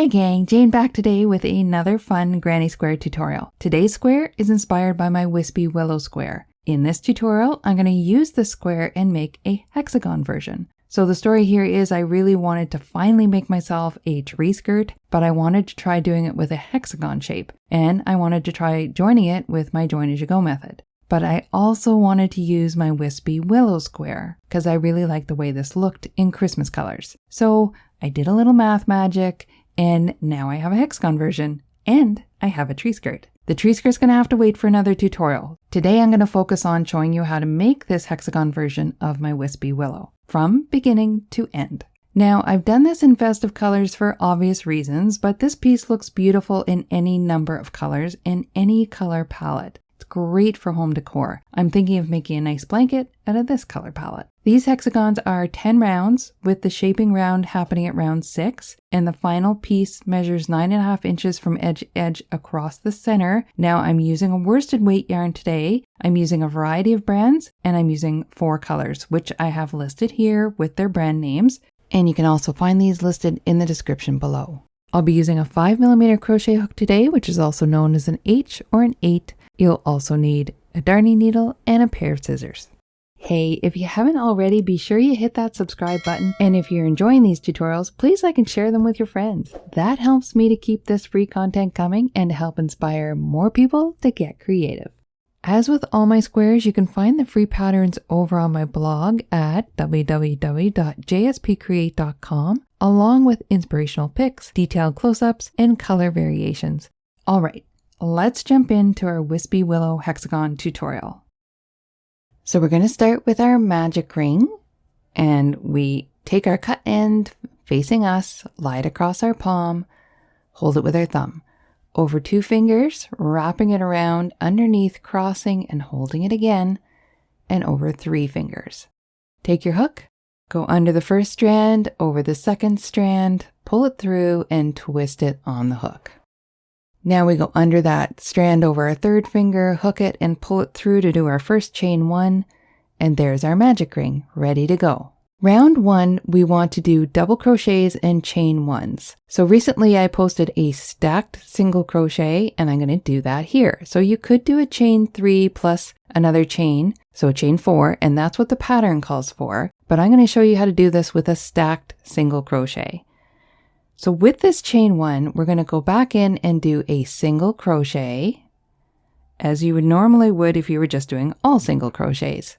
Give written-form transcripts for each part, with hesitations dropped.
Hey gang, Jane back today with another fun granny square tutorial. Today's square is inspired by my Wispy Willow square. In this tutorial, I'm going to use this square and make a hexagon version. So the story here is I really wanted to finally make myself a tree skirt, but I wanted to try doing it with a hexagon shape, and I wanted to try joining it with my join as you go method. But I also wanted to use my Wispy Willow square because I really liked the way this looked in Christmas colors. So I did a little math magic, and now I have a hexagon version, and I have a tree skirt. The tree skirt's gonna have to wait for another tutorial. Today I'm gonna focus on showing you how to make this hexagon version of my Wispy Willow, from beginning to end. Now, I've done this in festive colors for obvious reasons, but this piece looks beautiful in any number of colors in any color palette. It's great for home decor. I'm thinking of making a nice blanket out of this color palette. These hexagons are 10 rounds, with the shaping round happening at round 6, and the final piece measures 9.5 inches from edge to edge across the center. Now I'm using a worsted weight yarn today. I'm using a variety of brands, and I'm using 4 colors, which I have listed here with their brand names, and you can also find these listed in the description below. I'll be using a 5mm crochet hook today, which is also known as an H or an 8. You'll also need a darning needle and a pair of scissors. Hey, if you haven't already, be sure you hit that subscribe button. And if you're enjoying these tutorials, please like and share them with your friends. That helps me to keep this free content coming and to help inspire more people to get creative. As with all my squares, you can find the free patterns over on my blog at www.jspcreate.com, along with inspirational pics, detailed close-ups, and color variations. All right, let's jump into our Wispy Willow hexagon tutorial. So we're going to start with our magic ring, and we take our cut end facing us, lie it across our palm, hold it with our thumb. Over 2 fingers, wrapping it around underneath, crossing and holding it again, and over 3 fingers. Take your hook, go under the first strand, over the second strand, pull it through and twist it on the hook. Now we go under that strand over our 3rd finger, hook it and pull it through to do our first chain 1, and there's our magic ring ready to go. Round 1, we want to do double crochets and chain 1s. So recently I posted a stacked single crochet, and I'm going to do that here. So you could do a chain 3 plus another chain, so a chain 4, and that's what the pattern calls for. But I'm going to show you how to do this with a stacked single crochet. So with this chain 1, we're going to go back in and do a single crochet, as you would normally would if you were just doing all single crochets.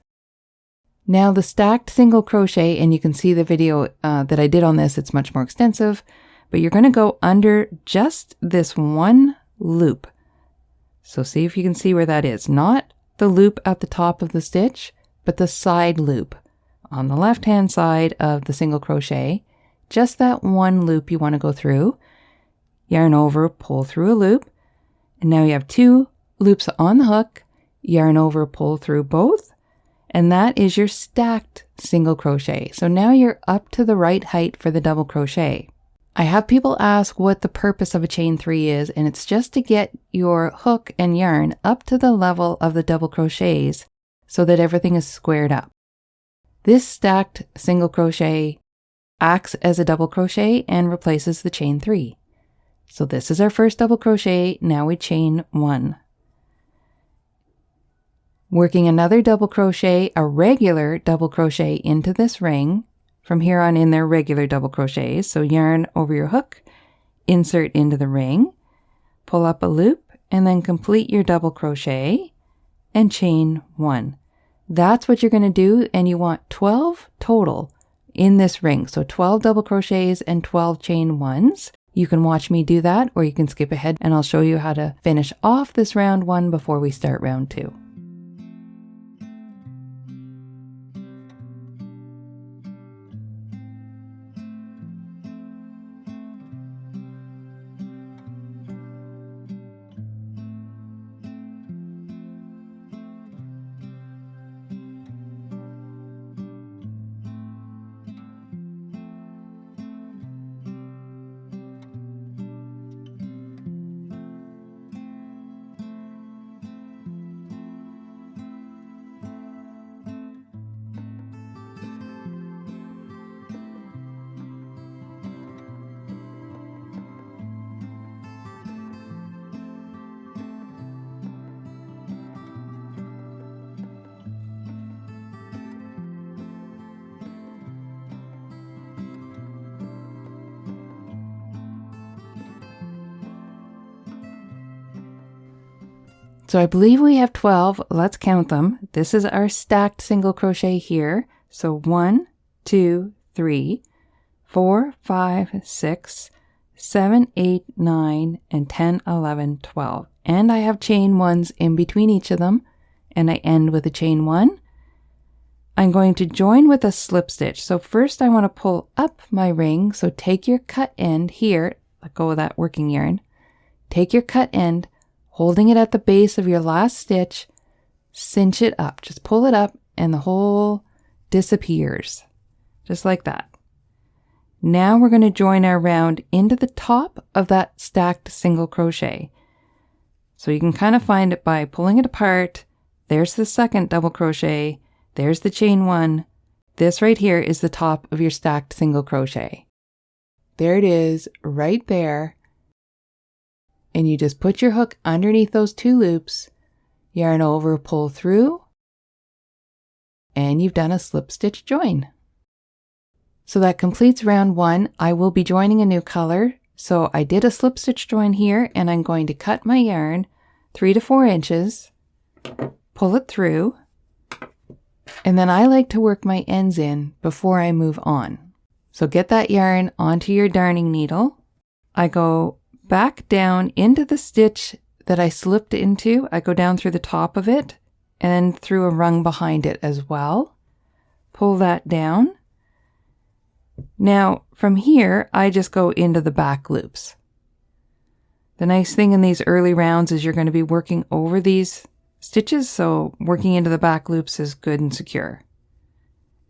Now the stacked single crochet, and you can see the video that I did on this, it's much more extensive, but you're going to go under just this one loop. So see if you can see where that is. Not the loop at the top of the stitch, but the side loop on the left-hand side of the single crochet. Just that one loop you want to go through, yarn over, pull through a loop, and now you have 2 loops on the hook, yarn over, pull through both, and that is your stacked single crochet. So now you're up to the right height for the double crochet. I have people ask what the purpose of a chain 3 is, and it's just to get your hook and yarn up to the level of the double crochets so that everything is squared up. This stacked single crochet acts as a double crochet and replaces the chain 3. So this is our first double crochet. Now we chain 1. Working another double crochet, a regular double crochet into this ring. From here on in, they're regular double crochets. So yarn over your hook, insert into the ring, pull up a loop, and then complete your double crochet and chain 1. That's what you're going to do, and you want 12 total in this ring. So 12 double crochets and 12 chain 1s. You can watch me do that, or you can skip ahead and I'll show you how to finish off this round 1 before we start round 2. So I believe we have 12. Let's count them. This is our stacked single crochet here. So 1, 2, 3, 4, 5, 6, 7, 8, 9, and 10, 11, 12. And I have chain ones in between each of them, and I end with a chain one. I'm going to join with a slip stitch. So first I want to pull up my ring. So take your cut end here, let go of that working yarn. Take your cut end, holding it at the base of your last stitch, cinch it up. Just pull it up and the hole disappears, just like that. Now we're going to join our round into the top of that stacked single crochet. So you can kind of find it by pulling it apart. There's the second double crochet. There's the chain one. This right here is the top of your stacked single crochet. There it is, right there. And you just put your hook underneath those 2 loops, yarn over, pull through, and you've done a slip stitch join. So that completes round 1. I will be joining a new color. So I did a slip stitch join here, and I'm going to cut my yarn 3 to 4 inches, pull it through, and then I like to work my ends in before I move on. So get that yarn onto your darning needle. I go back down into the stitch that I slipped into. I go down through the top of it and through a rung behind it as well. Pull that down. Now from here, I just go into the back loops. The nice thing in these early rounds is you're going to be working over these stitches, so working into the back loops is good and secure.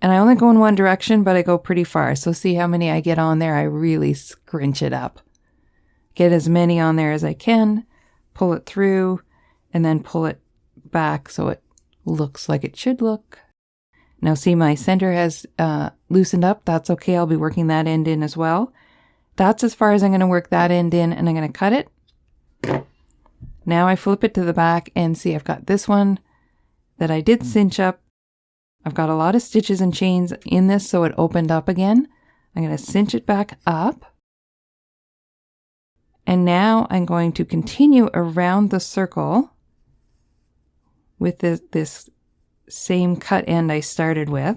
And I only go in one direction, but I go pretty far. So see how many I get on there? I really scrunch it up. Get as many on there as I can, pull it through, and then pull it back so it looks like it should look. Now see, my center has loosened up. That's okay. I'll be working that end in as well. That's as far as I'm going to work that end in, and I'm going to cut it. Now I flip it to the back and see I've got this one that I did cinch up. I've got a lot of stitches and chains in this, so it opened up again. I'm going to cinch it back up. And now I'm going to continue around the circle with this same cut end I started with,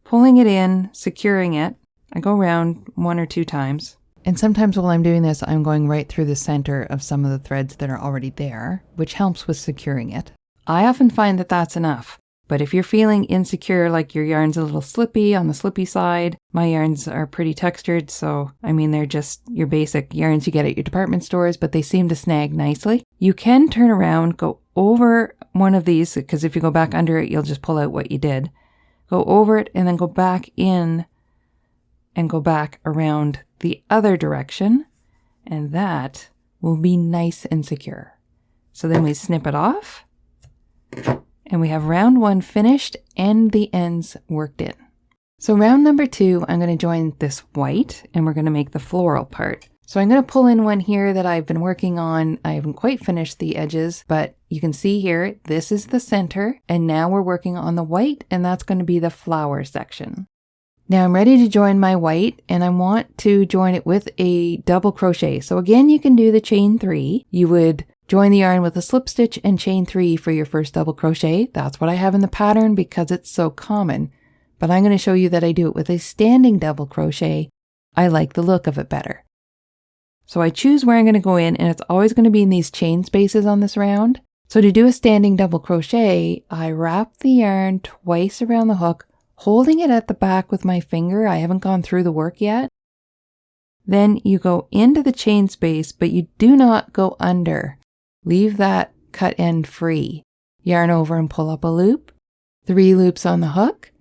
pulling it in, securing it. I go around 1 or 2 times. And sometimes while I'm doing this, I'm going right through the center of some of the threads that are already there, which helps with securing it. I often find that that's enough. But if you're feeling insecure, like your yarn's a little slippy on the slippy side, my yarns are pretty textured. So, I mean, they're just your basic yarns you get at your department stores, but they seem to snag nicely. You can turn around, go over one of these, because if you go back under it, you'll just pull out what you did. Go over it and then go back in and go back around the other direction, and that will be nice and secure. So then we snip it off, and we have round 1 finished and the ends worked in. So round number 2, I'm going to join this white, and we're going to make the floral part. So I'm going to pull in one here that I've been working on. I haven't quite finished the edges, but you can see here, this is the center, and now we're working on the white, and that's going to be the flower section. Now I'm ready to join my white, and I want to join it with a double crochet. So again, you can do the chain 3. You would join the yarn with a slip stitch and chain 3 for your first double crochet. That's what I have in the pattern because it's so common. But I'm going to show you that I do it with a standing double crochet. I like the look of it better. So I choose where I'm going to go in, and it's always going to be in these chain spaces on this round. So to do a standing double crochet, I wrap the yarn twice around the hook, holding it at the back with my finger. I haven't gone through the work yet. Then you go into the chain space, but you do not go under. Leave that cut end free. Yarn over and pull up a loop, 3 loops on the hook,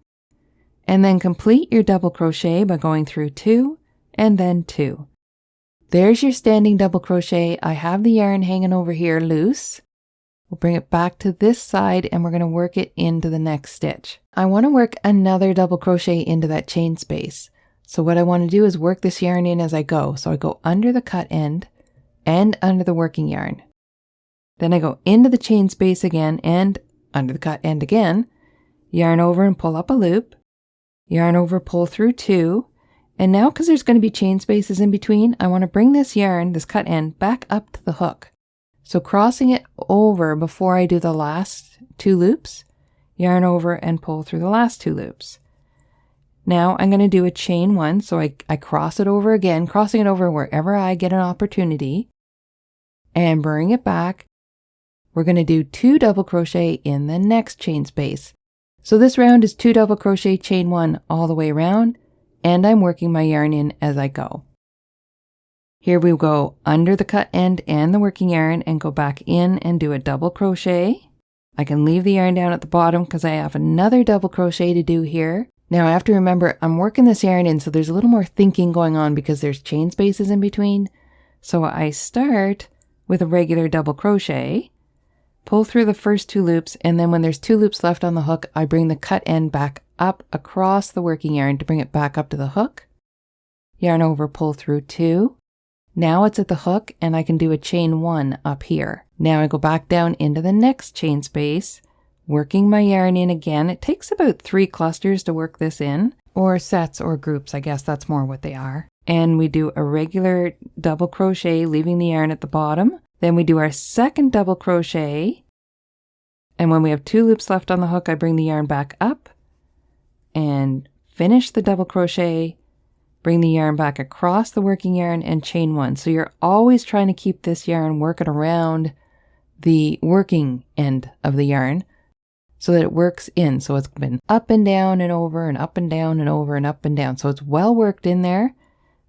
and then complete your double crochet by going through 2 and then 2. There's your standing double crochet. I have the yarn hanging over here loose. We'll bring it back to this side, and we're going to work it into the next stitch. I want to work another double crochet into that chain space. So what I want to do is work this yarn in as I go. So I go under the cut end and under the working yarn. Then I go into the chain space again and under the cut end again, yarn over and pull up a loop, yarn over, pull through 2. And now, because there's going to be chain spaces in between, I want to bring this yarn, this cut end, back up to the hook. So crossing it over before I do the last 2 loops, yarn over and pull through the last 2 loops. Now I'm going to do a chain 1, so I cross it over again, crossing it over wherever I get an opportunity, and bring it back. We're going to do 2 double crochet in the next chain space. So this round is 2 double crochet, chain 1 all the way around, and I'm working my yarn in as I go. Here we go under the cut end and the working yarn and go back in and do a double crochet. I can leave the yarn down at the bottom because I have another double crochet to do here. Now I have to remember I'm working this yarn in, so there's a little more thinking going on because there's chain spaces in between. So I start with a regular double crochet, pull through the first 2 loops, and then when there's 2 loops left on the hook, I bring the cut end back up across the working yarn to bring it back up to the hook. Yarn over, pull through 2. Now it's at the hook and I can do a chain 1 up here. Now I go back down into the next chain space, working my yarn in again. It takes about 3 clusters to work this in, or sets or groups, I guess that's more what they are. And we do a regular double crochet, leaving the yarn at the bottom. Then we do our second double crochet. And when we have 2 loops left on the hook, I bring the yarn back up and finish the double crochet, bring the yarn back across the working yarn and chain 1. So you're always trying to keep this yarn working around the working end of the yarn so that it works in. So it's been up and down and over and up and down and over and up and down. So it's well worked in there.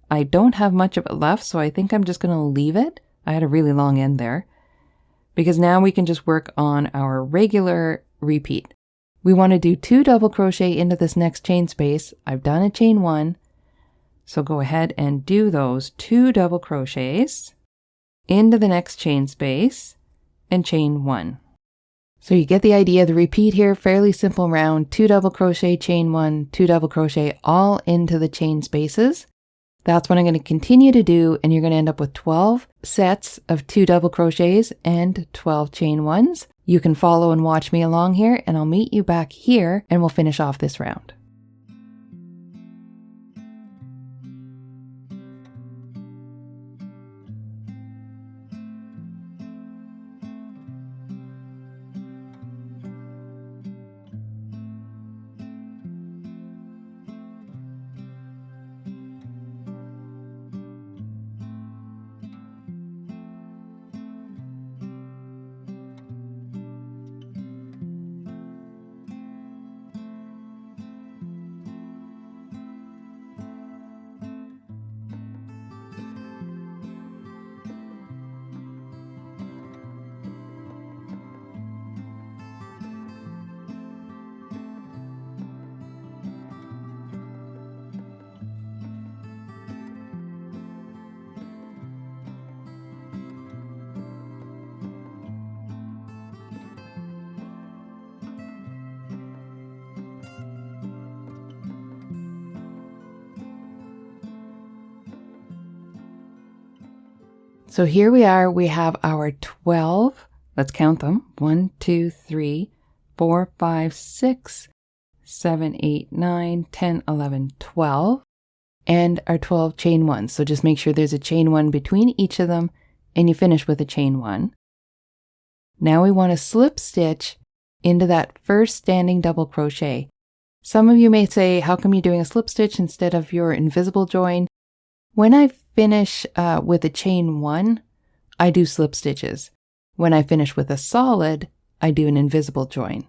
I don't have much of it left, so I think I'm just going to leave it. I had a really long end there because now we can just work on our regular repeat. We want to do 2 double crochet into this next chain space. I've done a chain 1. So go ahead and do those 2 double crochets into the next chain space and chain 1. So you get the idea of the repeat here, fairly simple round, 2 double crochet, chain 1, 2 double crochet, all into the chain spaces. That's what I'm going to continue to do, and you're going to end up with 12 sets of 2 double crochets and 12 chain 1s. You can follow and watch me along here, and I'll meet you back here and we'll finish off this round. So here we are, we have our 12, let's count them, 1, 2, 3, 4, 5, 6, 7, 8, 9, 10, 11, 12, and our 12 chain 1s. So just make sure there's a chain 1 between each of them, and you finish with a chain 1. Now we want to slip stitch into that first standing double crochet. Some of you may say, how come you're doing a slip stitch instead of your invisible join? When I finish with a chain 1, I do slip stitches. When I finish with a solid, I do an invisible join,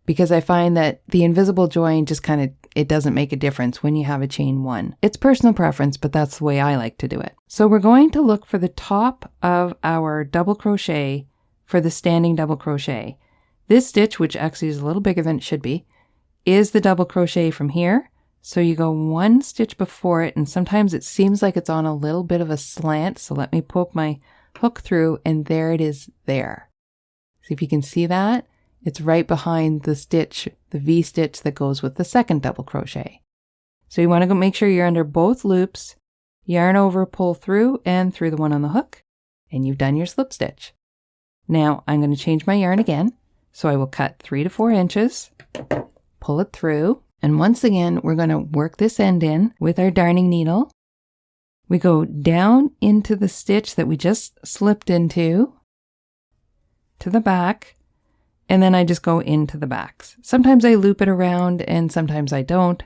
because I find that the invisible join just it doesn't make a difference when you have a chain 1. It's personal preference, but that's the way I like to do it. So we're going to look for the top of our double crochet for the standing double crochet. This stitch, which actually is a little bigger than it should be, is the double crochet from here. So you go 1 stitch before it, and sometimes it seems like it's on a little bit of a slant. So let me poke my hook through, and there it is there. See if you can see that? It's right behind the stitch, the V stitch that goes with the second double crochet. So you want to go make sure you're under both loops, yarn over, pull through, and through the one on the hook, and you've done your slip stitch. Now I'm going to change my yarn again. So I will cut 3 to 4 inches, pull it through, and once again, we're going to work this end in with our darning needle. We go down into the stitch that we just slipped into, to the back, and then I just go into the backs. Sometimes I loop it around and sometimes I don't.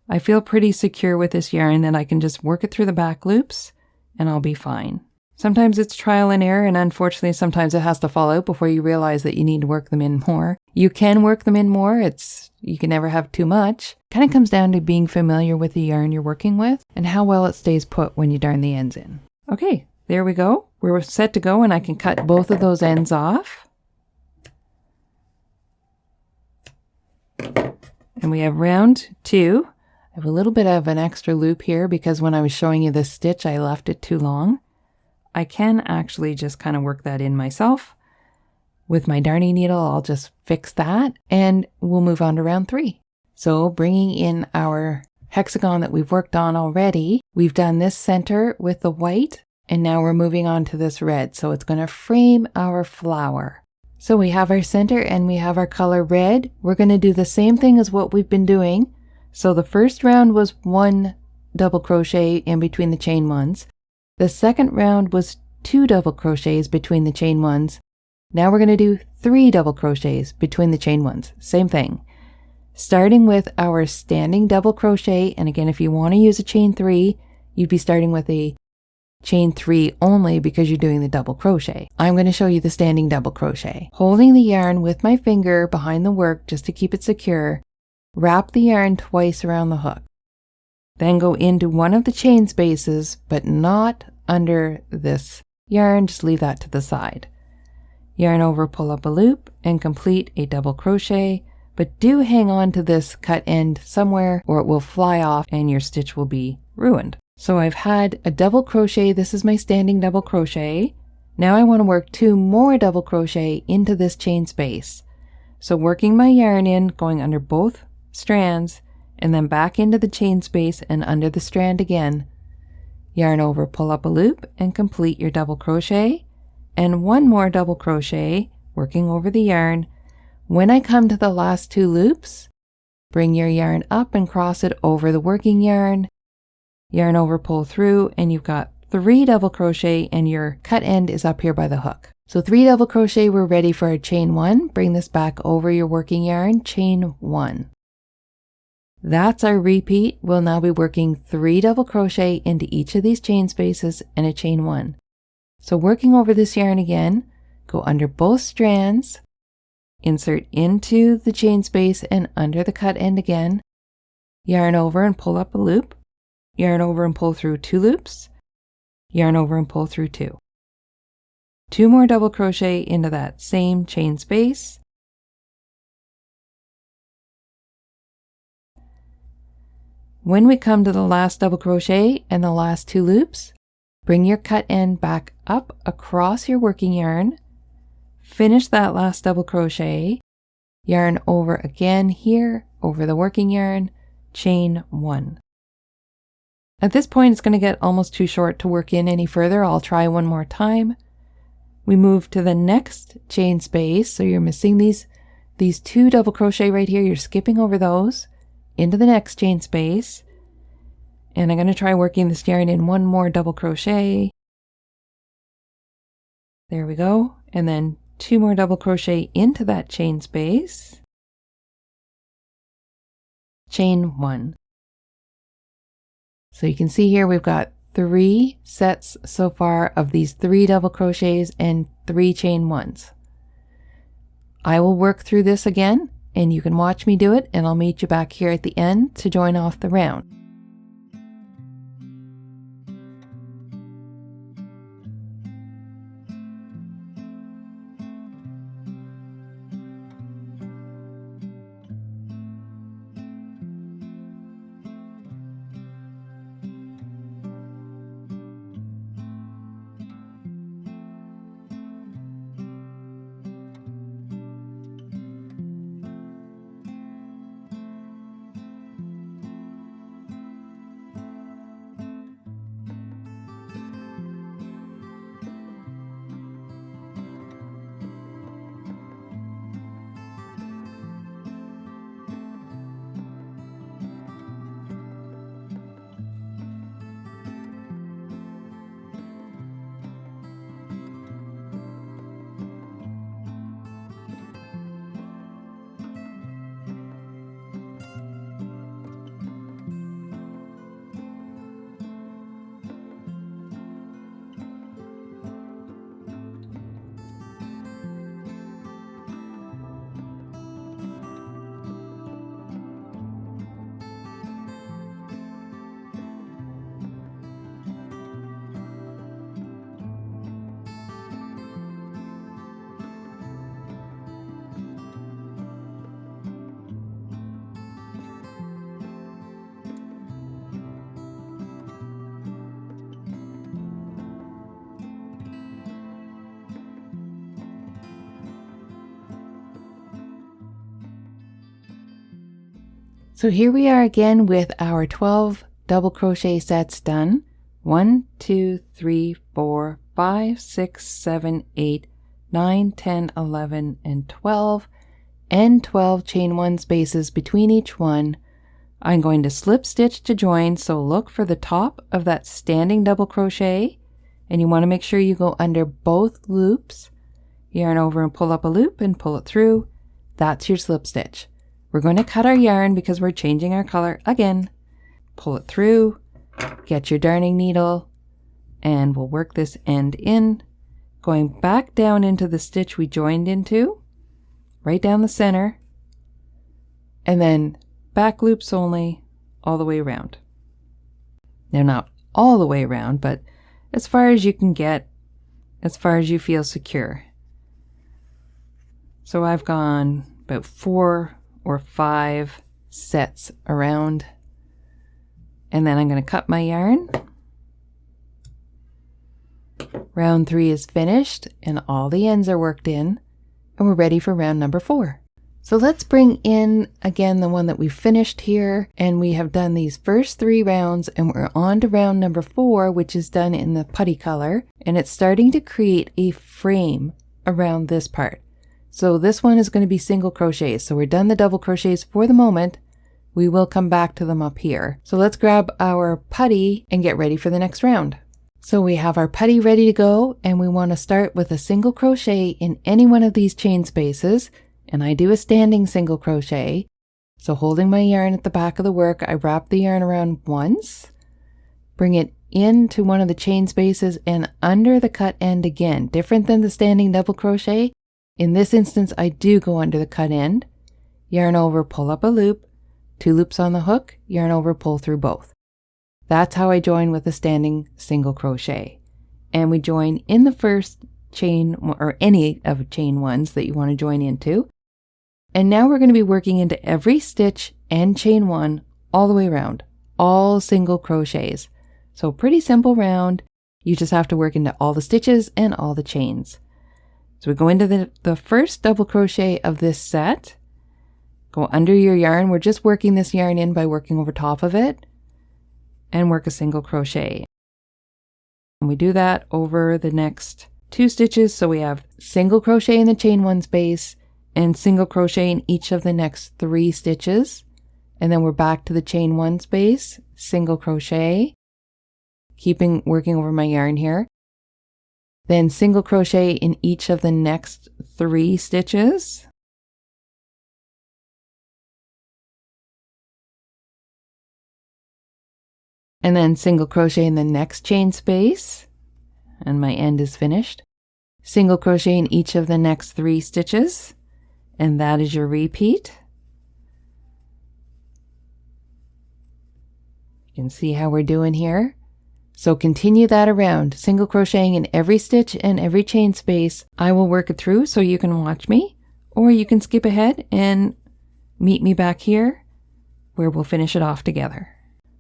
I feel pretty secure with this yarn that I can just work it through the back loops and I'll be fine. Sometimes it's trial and error, and unfortunately sometimes it has to fall out before you realize that you need to work them in more. You can work them in more, you can never have too much. Kind of comes down to being familiar with the yarn you're working with and how well it stays put when you darn the ends in. Okay, there we go. We're set to go and I can cut both of those ends off. And we have round 2. I have a little bit of an extra loop here because when I was showing you this stitch, I left it too long. I can actually just kind of work that in myself. With my darning needle, I'll just fix that and we'll move on to round 3. So bringing in our hexagon that we've worked on already, we've done this center with the white and now we're moving on to this red. So it's going to frame our flower. So we have our center and we have our color red. We're going to do the same thing as what we've been doing. So the first round was 1 double crochet in between the chain 1s. The second round was 2 double crochets between the chain 1s. Now we're going to do 3 double crochets between the chain 1s. Same thing. Starting with our standing double crochet, and again, if you want to use a chain 3, you'd be starting with a chain 3 only because you're doing the double crochet. I'm going to show you the standing double crochet. Holding the yarn with my finger behind the work just to keep it secure, wrap the yarn twice around the hook. Then go into one of the chain spaces, but not under this yarn, just leave that to the side. Yarn over, pull up a loop, and complete a double crochet, but do hang on to this cut end somewhere or it will fly off and your stitch will be ruined. So I've had a double crochet, this is my standing double crochet. Now I want to work 2 more double crochet into this chain space. So working my yarn in, going under both strands, and then back into the chain space and under the strand again. Yarn over, pull up a loop, and complete your double crochet. And 1 more double crochet, working over the yarn. When I come to the last 2 loops, bring your yarn up and cross it over the working yarn. Yarn over, pull through, and you've got 3 double crochet and your cut end is up here by the hook. So 3 double crochet, we're ready for a chain 1. Bring this back over your working yarn, chain 1. That's our repeat. We'll now be working 3 double crochet into each of these chain spaces and a chain 1. So working over this yarn again, go under both strands, insert into the chain space and under the cut end again, yarn over and pull up a loop, yarn over and pull through 2 loops, yarn over and pull through 2. 2 more double crochet into that same chain space. When we come to the last double crochet and the last 2 loops, bring your cut end back up across your working yarn, finish that last double crochet, yarn over again here over the working yarn, chain 1. At this point, it's going to get almost too short to work in any further. I'll try one more time. We move to the next chain space. So you're missing these 2 double crochet right here. You're skipping over those into the next chain space. And I'm going to try working this yarn in 1 more double crochet. There we go. And then 2 more double crochet into that chain space. Chain 1. So you can see here we've got 3 sets so far of these 3 double crochets and 3 chain 1s. I will work through this again and you can watch me do it, and I'll meet you back here at the end to join off the round. So here we are again with our 12 double crochet sets done. 1, 2, 3, 4, 5, 6, 7, 8, 9, 10, 11, and 12, and 12 chain 1 spaces between each one. I'm going to slip stitch to join, so look for the top of that standing double crochet, and you want to make sure you go under both loops. Yarn over and pull up a loop and pull it through. That's your slip stitch. We're going to cut our yarn because we're changing our color again. Pull it through, get your darning needle, and we'll work this end in, going back down into the stitch we joined into, right down the center, and then back loops only all the way around. Now, not all the way around, but as far as you can get, as far as you feel secure. So I've gone about 4 or 5 sets around, and then I'm going to cut my yarn. Round 3 is finished and all the ends are worked in, and we're ready for round number 4. So let's bring in again the one that we finished here, and we have done these first 3 rounds, and we're on to round number 4, which is done in the putty color, and it's starting to create a frame around this part. So this one is going to be single crochets. So we're done the double crochets for the moment. We will come back to them up here. So let's grab our putty and get ready for the next round. So we have our putty ready to go, and we want to start with a single crochet in any one of these chain spaces, and I do a standing single crochet. So holding my yarn at the back of the work, I wrap the yarn around once, bring it into one of the chain spaces and under the cut end again. Different than the standing double crochet. In this instance, I do go under the cut end, yarn over, pull up a loop, 2 loops on the hook, yarn over, pull through both. That's how I join with a standing single crochet. And we join in the first chain, or any of chain 1s that you want to join into. And now we're going to be working into every stitch and chain 1 all the way around, all single crochets. So pretty simple round. You just have to work into all the stitches and all the chains. So we go into the first double crochet of this set, go under your yarn. We're just working this yarn in by working over top of it, and work a single crochet. And we do that over the next 2 stitches. So we have single crochet in the chain 1 space and single crochet in each of the next 3 stitches. And then we're back to the chain 1 space, single crochet, working over my yarn here. Then single crochet in each of the next 3 stitches. And then single crochet in the next chain space, and my end is finished. Single crochet in each of the next 3 stitches, and that is your repeat. You can see how we're doing here. So continue that around, single crocheting in every stitch and every chain space. I will work it through so you can watch me, or you can skip ahead and meet me back here where we'll finish it off together.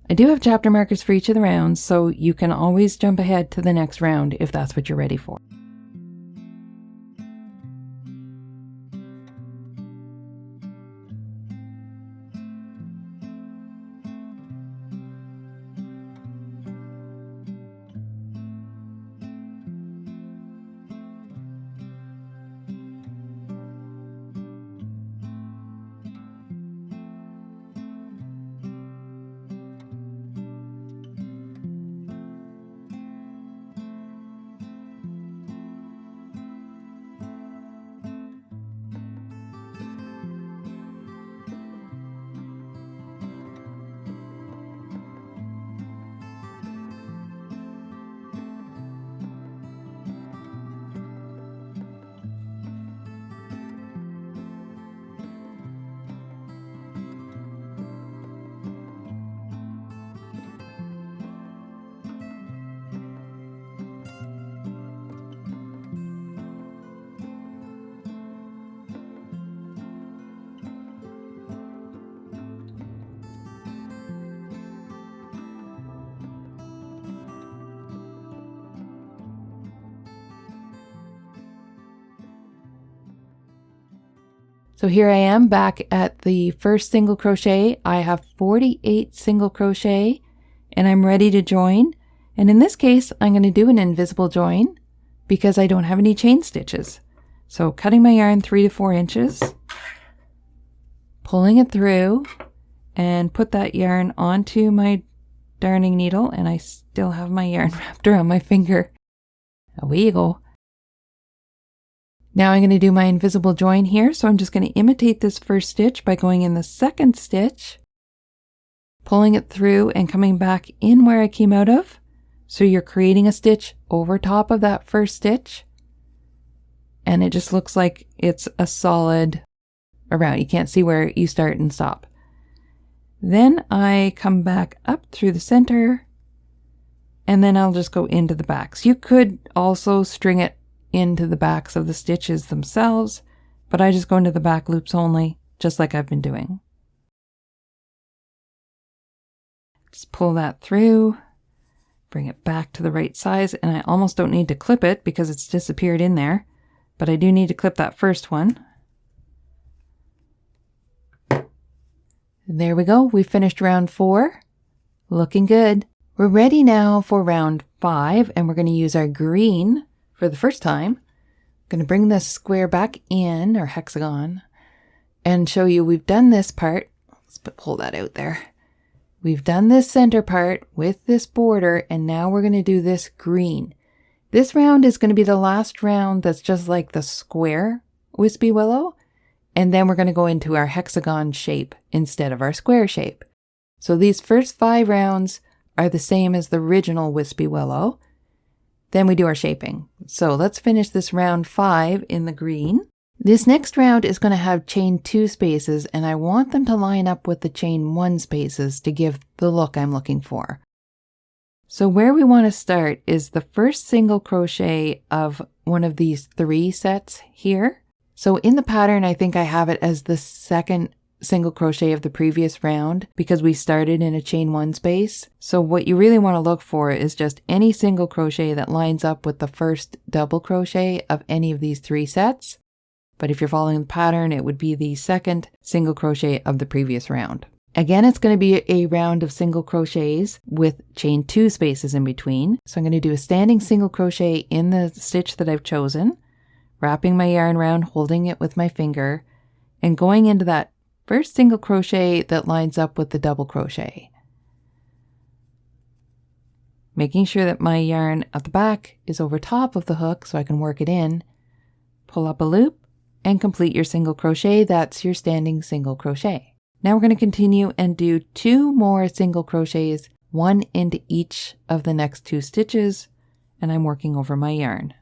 I do have chapter markers for each of the rounds, so you can always jump ahead to the next round if that's what you're ready for. So here I am back at the first single crochet. I have 48 single crochet and I'm ready to join. And in this case, I'm going to do an invisible join because I don't have any chain stitches. So cutting my yarn 3 to 4 inches, pulling it through and put that yarn onto my darning needle, and I still have my yarn wrapped around my finger. Away you go. Now I'm going to do my invisible join here, so I'm just going to imitate this first stitch by going in the second stitch, pulling it through and coming back in where I came out of. So you're creating a stitch over top of that first stitch, and it just looks like it's a solid around. You can't see where you start and stop. Then I come back up through the center, and then I'll just go into the backs. You could also string it into the backs of the stitches themselves, but I just go into the back loops only, just like I've been doing. Just pull that through, bring it back to the right size, and I almost don't need to clip it because it's disappeared in there, but I do need to clip that first one. There we go. We finished round 4. Looking good. We're ready now for round 5, and we're going to use our green for the first time. I'm going to bring this square back in, or hexagon, and show you we've done this part. Let's pull that out there. We've done this center part with this border, and now we're going to do this green. This round is going to be the last round that's just like the square Wispy Willow, and then we're going to go into our hexagon shape instead of our square shape. So these first 5 rounds are the same as the original Wispy Willow. Then we do our shaping. So let's finish this round 5 in the green. This next round is going to have chain 2 spaces, and I want them to line up with the chain 1 spaces to give the look I'm looking for. So where we want to start is the first single crochet of one of these 3 sets here. So in the pattern, I think I have it as the second single crochet of the previous round because we started in a chain 1 space. So what you really want to look for is just any single crochet that lines up with the first double crochet of any of these 3 sets. But if you're following the pattern, it would be the second single crochet of the previous round. Again, it's going to be a round of single crochets with chain 2 spaces in between. So I'm going to do a standing single crochet in the stitch that I've chosen, wrapping my yarn around, holding it with my finger, and going into that first single crochet that lines up with the double crochet. Making sure that my yarn at the back is over top of the hook so I can work it in. Pull up a loop and complete your single crochet. That's your standing single crochet. Now we're going to continue and do 2 more single crochets, 1 into each of the next 2 stitches, and I'm working over my yarn.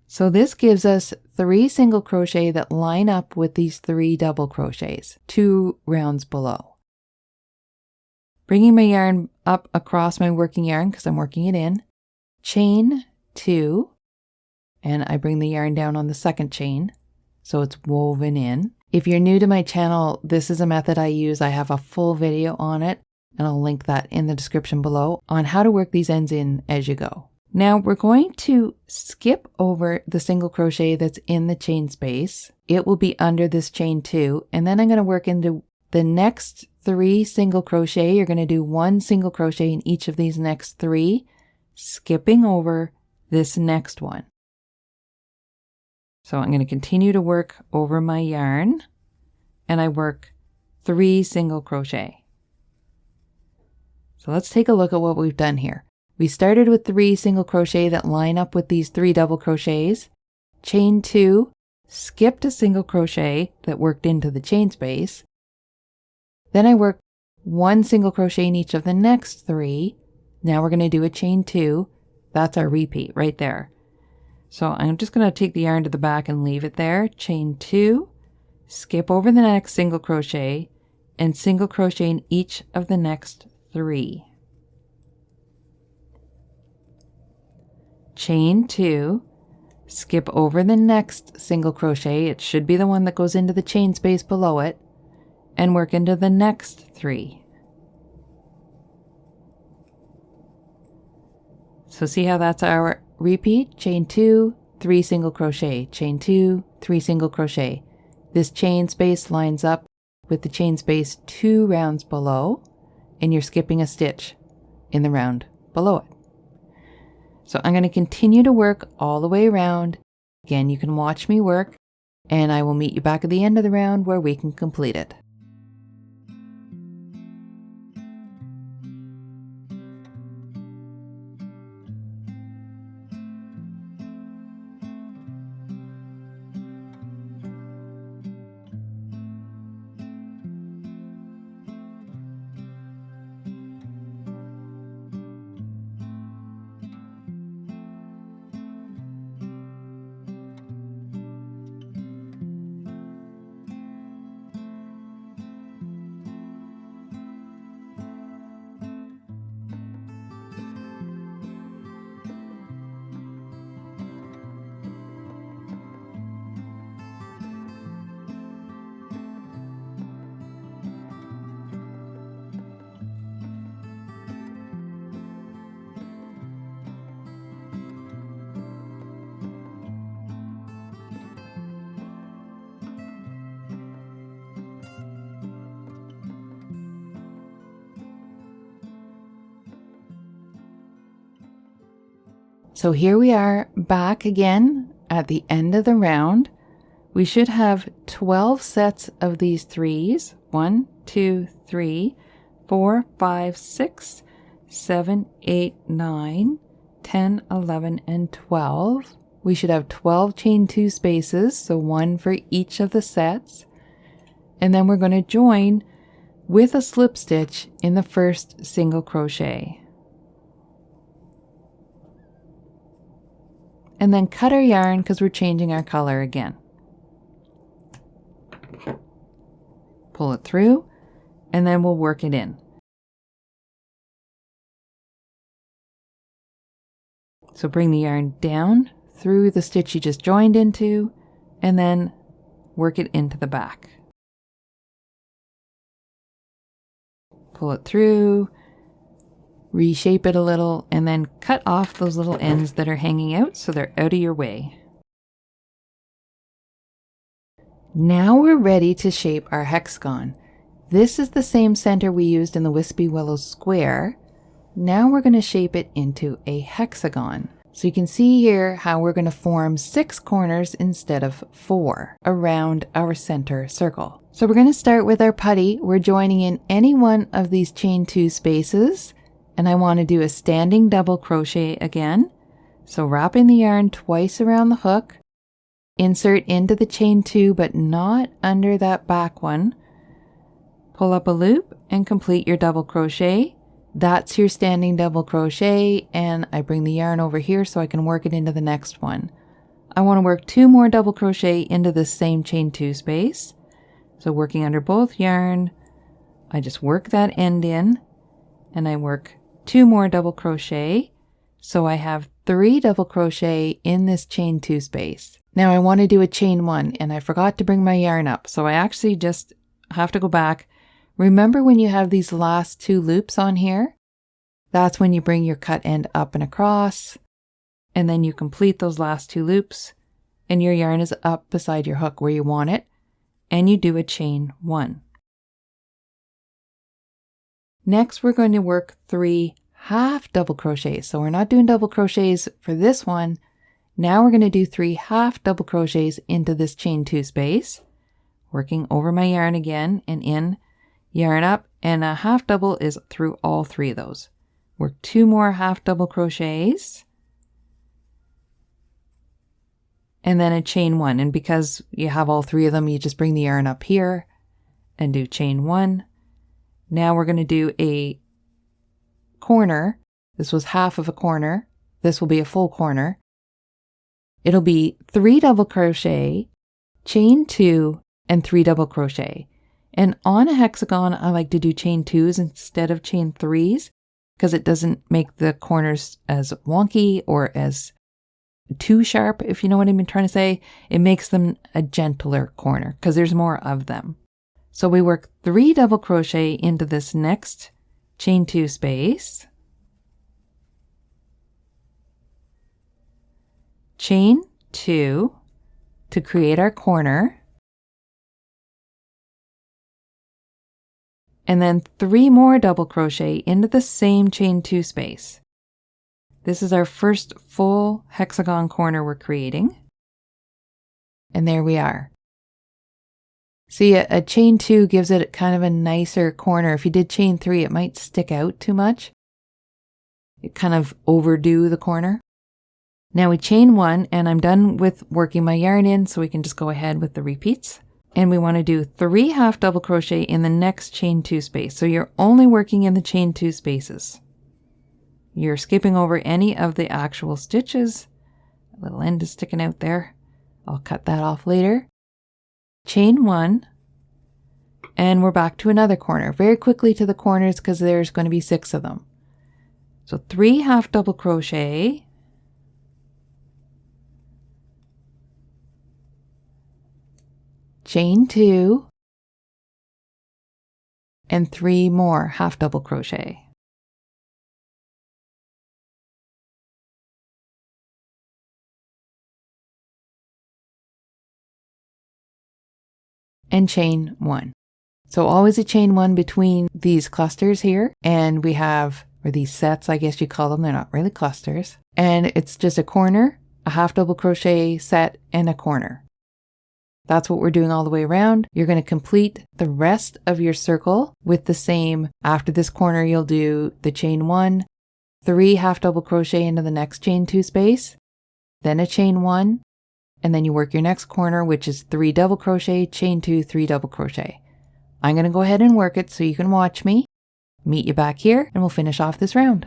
So this gives us 3 single crochet that line up with these 3 double crochets, 2 rounds below. Bringing my yarn up across my working yarn because I'm working it in, chain 2, and I bring the yarn down on the second chain so it's woven in. If you're new to my channel, this is a method I use. I have a full video on it, and I'll link that in the description below on how to work these ends in as you go. Now we're going to skip over the single crochet that's in the chain space. It will be under this chain 2, and then I'm going to work into the next 3 single crochet. You're going to do 1 single crochet in each of these next 3, skipping over this next one. So I'm going to continue to work over my yarn, and I work 3 single crochet. So let's take a look at what we've done here. We started with 3 single crochet that line up with these 3 double crochets, chain 2, skipped a single crochet that worked into the chain space. Then I worked 1 single crochet in each of the next 3. Now we're going to do a chain 2. That's our repeat right there. So I'm just going to take the yarn to the back and leave it there. Chain 2, skip over the next single crochet, and single crochet in each of the next 3. Chain 2, skip over the next single crochet, it should be the one that goes into the chain space below it, and work into the next 3. So see how that's our repeat? Chain 2, 3 single crochet, chain 2, 3 single crochet. This chain space lines up with the chain space 2 rounds below, and you're skipping a stitch in the round below it. So I'm going to continue to work all the way around. Again, you can watch me work, and I will meet you back at the end of the round where we can complete it. So here we are back again at the end of the round. We should have 12 sets of these threes. 1, 2, 3, 4, 5, 6, 7, 8, 9, 10, 11, and 12. We should have 12 chain 2 spaces, so 1 for each of the sets. And then we're going to join with a slip stitch in the first single crochet. And then cut our yarn because we're changing our color again. Pull it through, and then we'll work it in. So bring the yarn down through the stitch you just joined into, and then work it into the back. Pull it through, reshape it a little, and then cut off those little ends that are hanging out so they're out of your way. Now we're ready to shape our hexagon. This is the same center we used in the Wispy Willow square. Now we're going to shape it into a hexagon. So you can see here how we're going to form 6 corners instead of 4 around our center circle. So we're going to start with our putty. We're joining in any one of these chain 2 spaces. And I want to do a standing double crochet again. So wrapping the yarn twice around the hook, insert into the chain 2 but not under that back one. Pull up a loop and complete your double crochet. That's your standing double crochet, and I bring the yarn over here so I can work it into the next one. I want to work 2 more double crochet into the same chain 2 space. So working under both yarn, I just work that end in, and I work 2 more double crochet, so I have 3 double crochet in this chain 2 space. Now I want to do a chain 1, and I forgot to bring my yarn up, so I actually just have to go back. Remember when you have these last 2 loops on here? That's when you bring your cut end up and across, and then you complete those last 2 loops, and your yarn is up beside your hook where you want it, and you do a chain 1. Next, we're going to work 3 half double crochets. So we're not doing double crochets for this one. Now we're going to do 3 half double crochets into this chain 2 space, working over my yarn again and in, yarn up, and a half double is through all 3 of those. Work 2 more half double crochets, and then a chain 1. And because you have all 3 of them, you just bring the yarn up here and do chain 1. Now we're going to do a corner. This was half of a corner. This will be a full corner. It'll be 3 double crochet, chain 2, and 3 double crochet. And on a hexagon, I like to do chain 2s instead of chain 3s because it doesn't make the corners as wonky or as too sharp, if you know what I'm trying to say. It makes them a gentler corner because there's more of them. So we work 3 double crochet into this next chain 2 space, chain 2 to create our corner, and then 3 more double crochet into the same chain 2 space. This is our first full hexagon corner we're creating. And there we are. See, a chain 2 gives it kind of a nicer corner. If you did chain 3, it might stick out too much. It kind of overdo the corner. Now we chain 1, and I'm done with working my yarn in, so we can just go ahead with the repeats. And we want to do 3 half double crochet in the next chain 2 space. So you're only working in the chain 2 spaces. You're skipping over any of the actual stitches. A little end is sticking out there. I'll cut that off later. Chain 1, and we're back to another corner. Very quickly to the corners because there's going to be 6 of them. So 3 half double crochet, chain 2, and 3 more half double crochet. And chain 1. So always a chain 1 between these clusters here, and we have, or these sets, I guess you call them, they're not really clusters. And it's just a corner, a half double crochet set, and a corner. That's what we're doing all the way around. You're going to complete the rest of your circle with the same. After this corner, you'll do the chain 1, 3 half double crochet into the next chain 2 space, then a chain 1, and then you work your next corner, which is 3 double crochet, chain 2, 3 double crochet. I'm going to go ahead and work it so you can watch me. Meet you back here, and we'll finish off this round.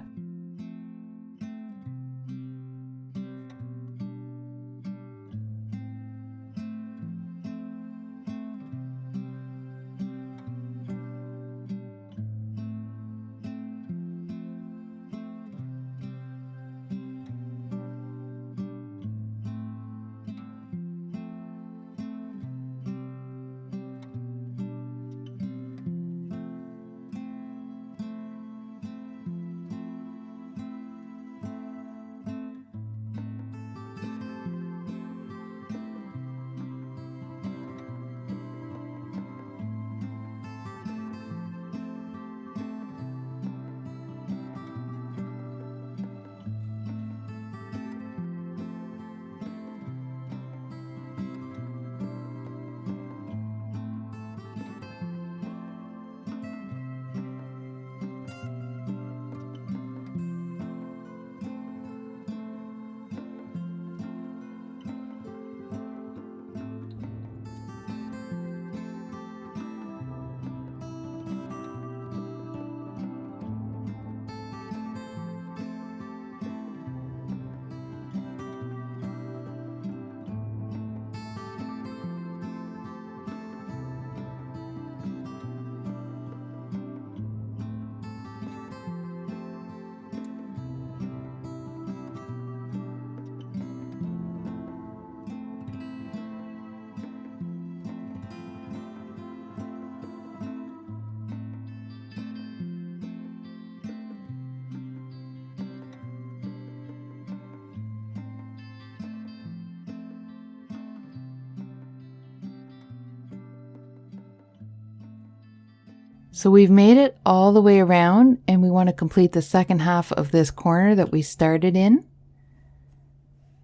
So we've made it all the way around, and we want to complete the second half of this corner that we started in.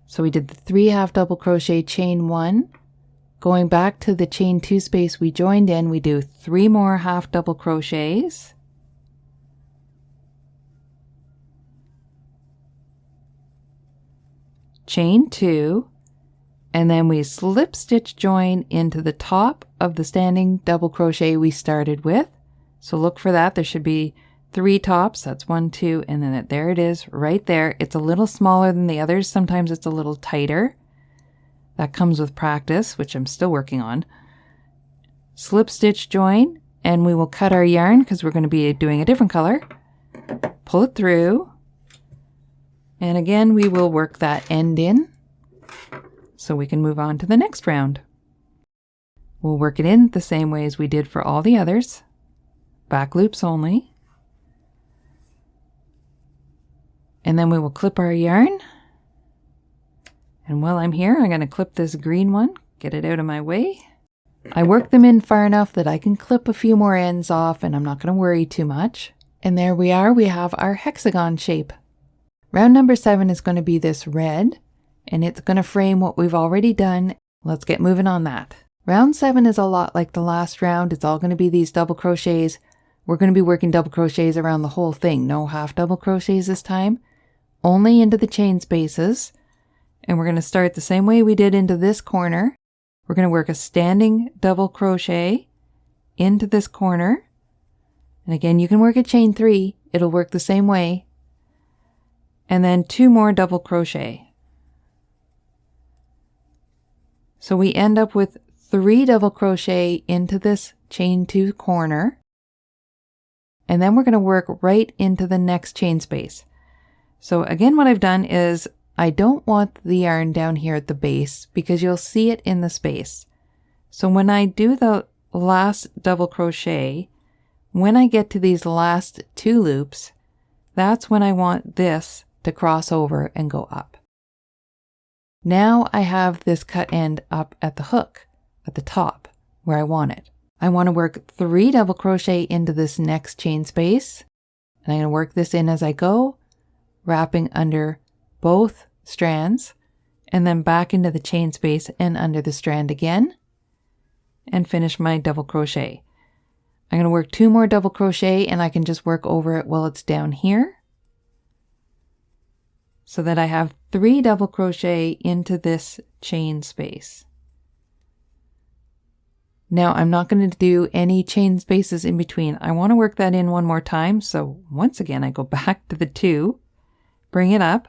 So we did the 3 half double crochet, chain 1. Going back to the chain 2 space we joined in, we do 3 more half double crochets. Chain 2, and then we slip stitch join into the top of the standing double crochet we started with. So look for that. There should be 3 tops. That's 1, 2, and then there it is right there. It's a little smaller than the others. Sometimes it's a little tighter. That comes with practice, which I'm still working on. Slip stitch join, and we will cut our yarn because we're going to be doing a different color. Pull it through, and again we will work that end in so we can move on to the next round. We'll work it in the same way as we did for all the others. Back loops only. And then we will clip our yarn, And while I'm here, I'm going to clip this green one, get it out of my way. I work them in far enough that I can clip a few more ends off and I'm not going to worry too much. And there we are, we have our hexagon shape. Round number 7 is going to be this red, and it's going to frame what we've already done. Let's get moving on that. Round 7 is a lot like the last round. It's all going to be these double crochets. We're going to be working double crochets around the whole thing. No half double crochets this time, only into the chain spaces. And we're going to start the same way we did into this corner. We're going to work a standing double crochet into this corner. And again, you can work a chain 3. It'll work the same way. And then 2 more double crochet. So we end up with 3 double crochet into this chain 2 corner. And then we're going to work right into the next chain space. So again, what I've done is I don't want the yarn down here at the base because you'll see it in the space. So when I do the last double crochet, when I get to these last 2 loops, that's when I want this to cross over and go up. Now I have this cut end up at the hook, at the top, where I want it. I want to work 3 double crochet into this next chain space. And I'm going to work this in as I go, wrapping under both strands, and then back into the chain space and under the strand again, and finish my double crochet. I'm going to work 2 more double crochet and I can just work over it while it's down here, so that I have 3 double crochet into this chain space. Now I'm not going to do any chain spaces in between. I want to work that in one more time. So once again, I go back to the 2, bring it up,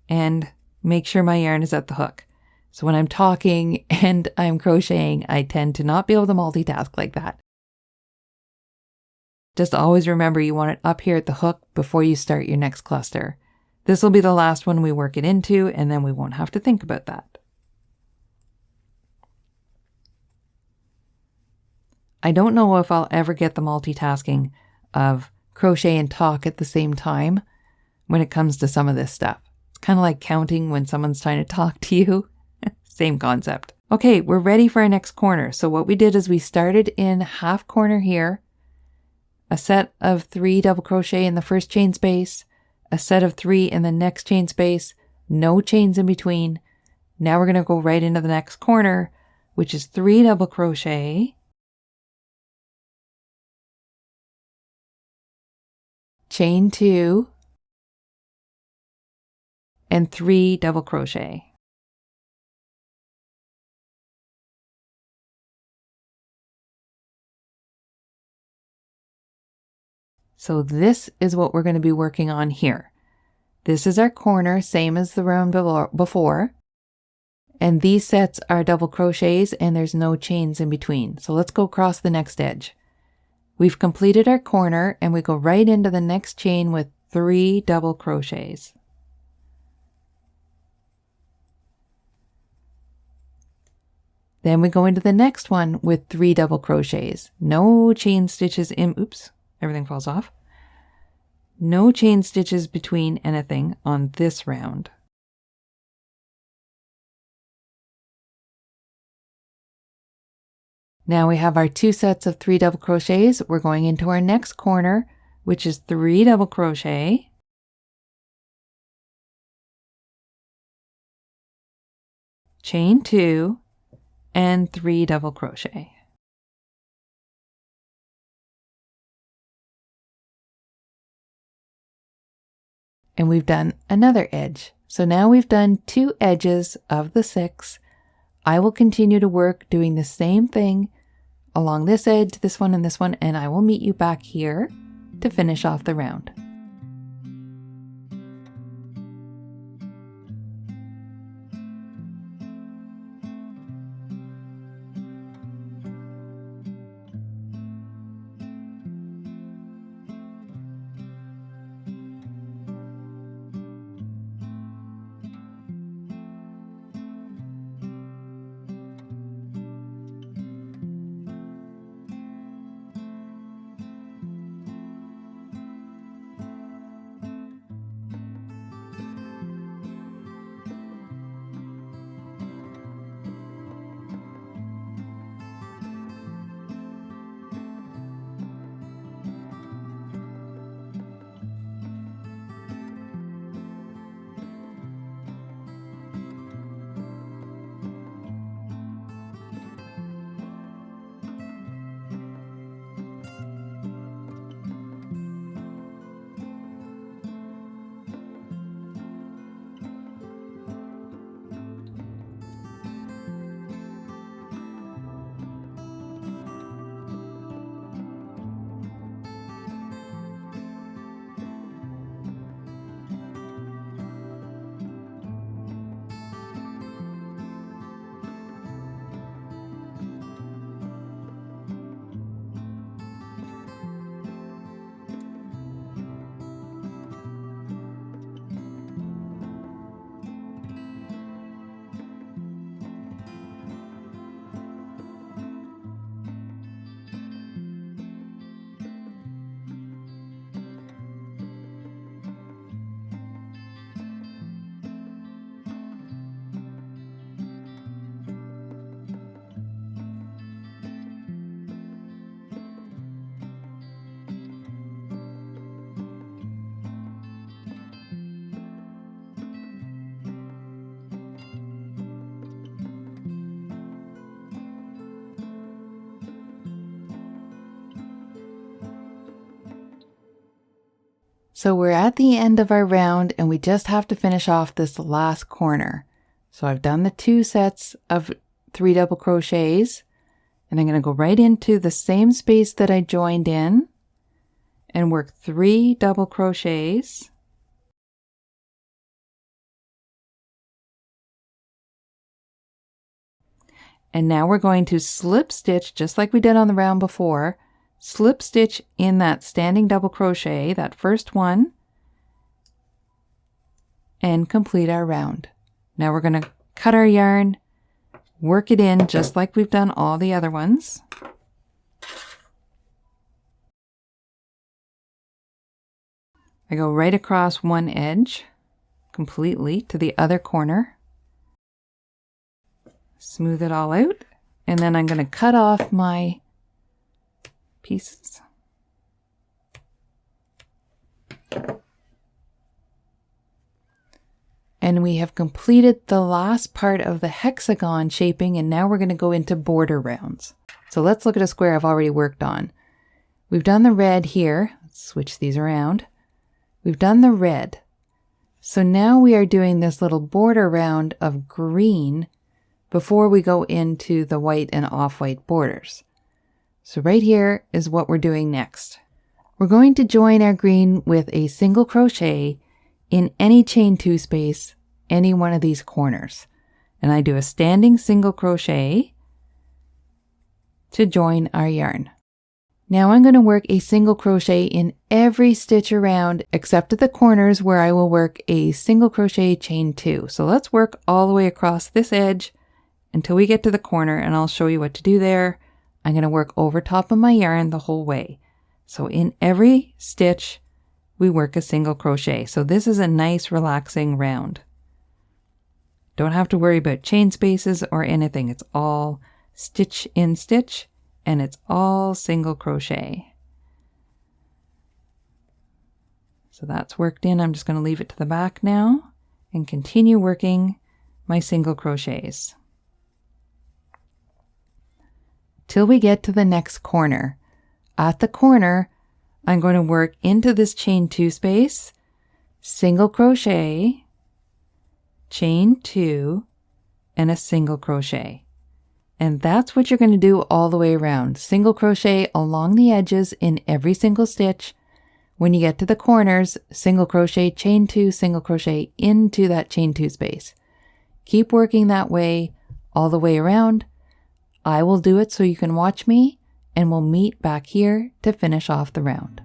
and make sure my yarn is at the hook. So when I'm talking and I'm crocheting, I tend to not be able to multitask like that. Just always remember you want it up here at the hook before you start your next cluster. This will be the last one we work it into, and then we won't have to think about that. I don't know if I'll ever get the multitasking of crochet and talk at the same time when it comes to some of this stuff. It's kind of like counting when someone's trying to talk to you. Same concept. Okay, we're ready for our next corner. So what we did is we started in half corner here, a set of 3 double crochet in the first chain space, a set of 3 in the next chain space, no chains in between. Now we're going to go right into the next corner, which is 3 double crochet, chain 2, and 3 double crochet. So this is what we're going to be working on here. This is our corner, same as the round before. And these sets are double crochets and there's no chains in between. So let's go across the next edge. We've completed our corner and we go right into the next chain with 3 double crochets. Then we go into the next one with 3 double crochets. No chain stitches in, oops, everything falls off. No chain stitches between anything on this round. Now we have our 2 sets of 3 double crochets. We're going into our next corner, which is 3 double crochet, chain 2, and 3 double crochet. And we've done another edge. So now we've done 2 edges of the 6. I will continue to work doing the same thing along this edge, this one, and I will meet you back here to finish off the round. So we're at the end of our round and we just have to finish off this last corner. So I've done the 2 sets of 3 double crochets and I'm going to go right into the same space that I joined in and work 3 double crochets. And now we're going to slip stitch just like we did on the round before. Slip stitch in that standing double crochet, that first one, and complete our round. Now we're going to cut our yarn, work it in just like we've done all the other ones. I go right across one edge completely to the other corner. Smooth it all out, and then I'm going to cut off my pieces. And we have completed the last part of the hexagon shaping, and now we're going to go into border rounds. So let's look at a square I've already worked on. We've done the red here. Let's switch these around. We've done the red. So now we are doing this little border round of green before we go into the white and off-white borders. So right here is what we're doing next. We're going to join our green with a single crochet in any chain 2 space, any one of these corners. And I do a standing single crochet to join our yarn. Now I'm going to work a single crochet in every stitch around except at the corners where I will work a single crochet chain 2. So let's work all the way across this edge until we get to the corner, and I'll show you what to do there. I'm going to work over top of my yarn the whole way. So in every stitch, we work a single crochet. So this is a nice relaxing round. Don't have to worry about chain spaces or anything. It's all stitch in stitch, and it's all single crochet. So that's worked in. I'm just going to leave it to the back now and continue working my single crochets till we get to the next corner. At the corner, I'm going to work into this chain 2 space, single crochet, chain 2, and a single crochet. And that's what you're going to do all the way around. Single crochet along the edges in every single stitch. When you get to the corners, single crochet, chain 2, single crochet into that chain 2 space. Keep working that way all the way around. I will do it so you can watch me, and we'll meet back here to finish off the round.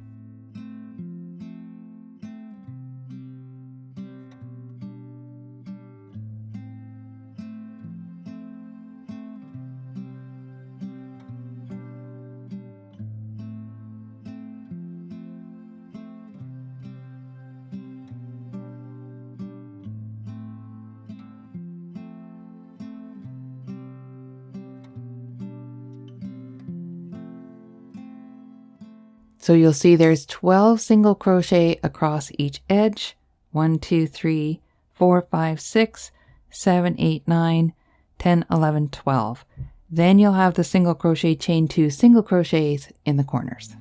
So you'll see there's 12 single crochet across each edge. 1, 2, 3, 4, 5, 6, 7, 8, 9, 10, 11, 12. Then you'll have the single crochet chain 2 single crochets in the corners.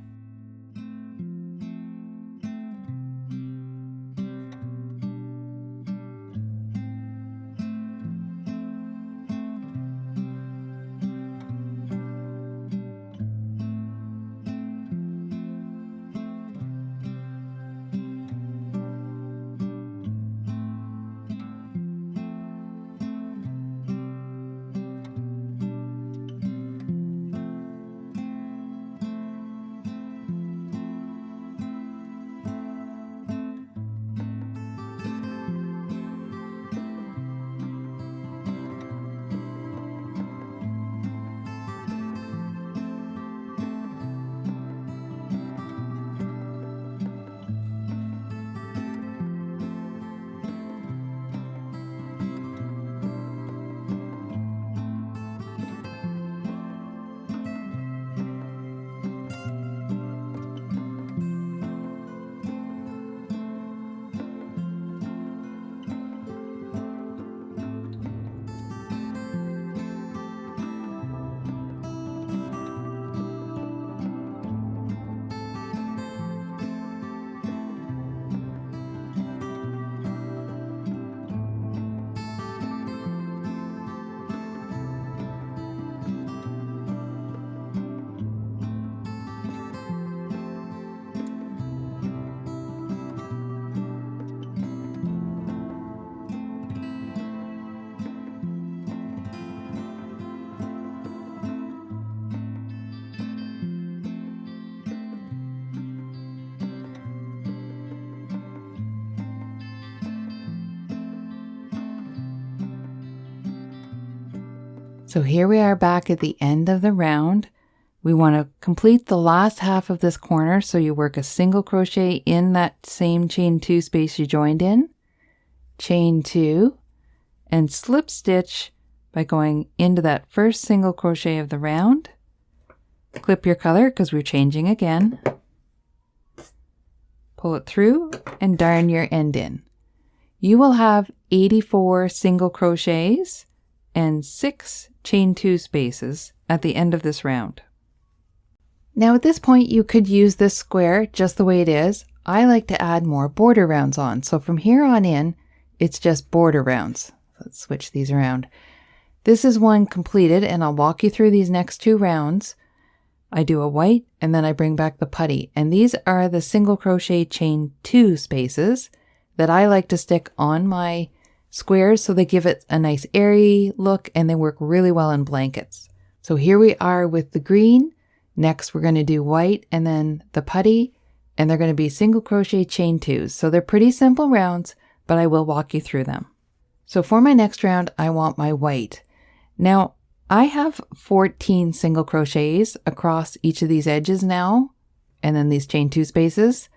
So here we are back at the end of the round. We want to complete the last half of this corner, so you work a single crochet in that same chain 2 space you joined in, chain 2, and slip stitch by going into that first single crochet of the round. Clip your color because we're changing again. Pull it through and darn your end in. You will have 84 single crochets and 6 chain 2 spaces at the end of this round. Now at this point you could use this square just the way it is. I like to add more border rounds on. So from here on in, it's just border rounds. Let's switch these around. This is one completed and I'll walk you through these next 2 rounds. I do a white and then I bring back the putty. And these are the single crochet chain 2 spaces that I like to stick on my squares so they give it a nice airy look and they work really well in blankets. So here we are with the green. Next, we're going to do white and then the putty, and they're going to be single crochet chain 2s. So they're pretty simple rounds, but I will walk you through them. So for my next round, I want my white. Now, I have 14 single crochets across each of these edges now, and then these chain 2 spaces.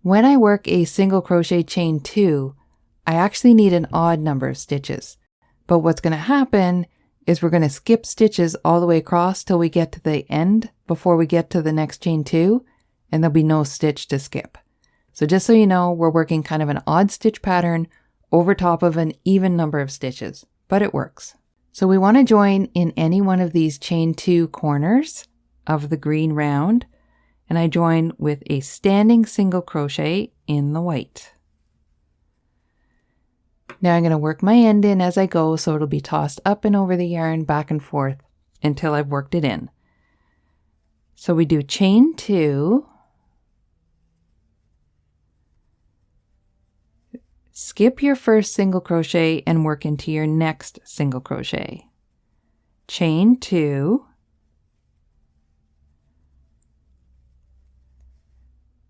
When I work a single crochet chain 2, I actually need an odd number of stitches. But what's going to happen is we're going to skip stitches all the way across till we get to the end before we get to the next chain 2, and there'll be no stitch to skip. So just so you know, we're working kind of an odd stitch pattern over top of an even number of stitches, but it works. So we want to join in any one of these chain 2 corners of the green round, and I join with a standing single crochet in the white. Now I'm going to work my end in as I go, so it'll be tossed up and over the yarn back and forth until I've worked it in. So we do chain 2, skip your first single crochet and work into your next single crochet. Chain 2,